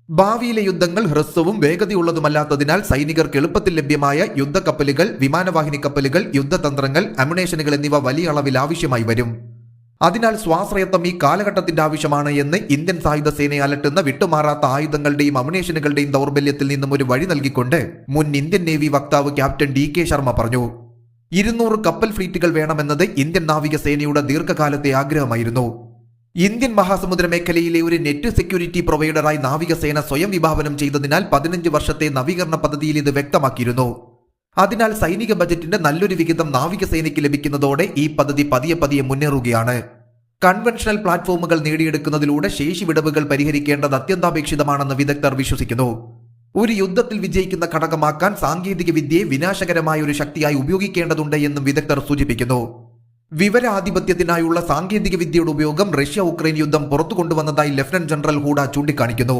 ഭാവിയിലെ യുദ്ധങ്ങൾ ഹ്രസ്വവും വേഗതയുള്ളതുമല്ലാത്തതിനാൽ സൈനികർക്ക് എളുപ്പത്തിൽ ലഭ്യമായ യുദ്ധക്കപ്പലുകൾ, വിമാനവാഹിനി കപ്പലുകൾ, യുദ്ധതന്ത്രങ്ങൾ, അമ്യുണേഷനുകൾ എന്നിവ വലിയ അളവിൽ ആവശ്യമായി വരും. അതിനാൽ സ്വാശ്രയത്വം ഈ കാലഘട്ടത്തിന്റെ ആവശ്യമാണ് എന്ന് ഇന്ത്യൻ സായുധ സേനയെ അലട്ടുന്ന വിട്ടുമാറാത്ത ആയുധങ്ങളുടെയും അമ്യുണേഷനുകളുടെയും ദൗർബല്യത്തിൽ നിന്നും ഒരു വഴി നൽകിക്കൊണ്ട് മുൻ ഇന്ത്യൻ നേവി വക്താവ് ക്യാപ്റ്റൻ DK ശർമ്മ പറഞ്ഞു. 200 കപ്പൽ ഫ്ലീറ്റുകൾ വേണമെന്നത് ഇന്ത്യൻ നാവികസേനയുടെ ദീർഘകാലത്തെ ആഗ്രഹമായിരുന്നു. ഇന്ത്യൻ മഹാസമുദ്ര മേഖലയിലെ ഒരു നെറ്റ് സെക്യൂരിറ്റി പ്രൊവൈഡറായി നാവികസേന സ്വയം വിഭാവനം ചെയ്തതിനാൽ 15 വർഷത്തെ നവീകരണ പദ്ധതിയിൽ ഇത് വ്യക്തമാക്കിയിരുന്നു. അതിനാൽ സൈനിക ബജറ്റിന്റെ നല്ലൊരു വിഹിതം നാവികസേനയ്ക്ക് ലഭിക്കുന്നതോടെ ഈ പദ്ധതി പതിയെ മുന്നേറുകയാണ്. കൺവെൻഷണൽ പ്ലാറ്റ്ഫോമുകൾ നേടിയെടുക്കുന്നതിലൂടെ ശേഷി വിടവുകൾ പരിഹരിക്കേണ്ടത് അത്യന്താപേക്ഷിതമാണെന്ന് വിദഗ്ധർ വിശ്വസിക്കുന്നു. ഒരു യുദ്ധത്തിൽ വിജയിക്കുന്ന ഘടകമാക്കാൻ സാങ്കേതിക വിദ്യയെ വിനാശകരമായ ഒരു ശക്തിയായി ഉപയോഗിക്കേണ്ടതുണ്ട് എന്നും വിദഗ്ധർ സൂചിപ്പിക്കുന്നു. വിവരാധിപത്യത്തിനായുള്ള സാങ്കേതിക വിദ്യയുടെ ഉപയോഗം റഷ്യ ഉക്രൈൻ യുദ്ധം പുറത്തു കൊണ്ടുവന്നതായി ലഫ്റ്റനന്റ് ജനറൽ ഹൂഡ ചൂണ്ടിക്കാണിക്കുന്നു.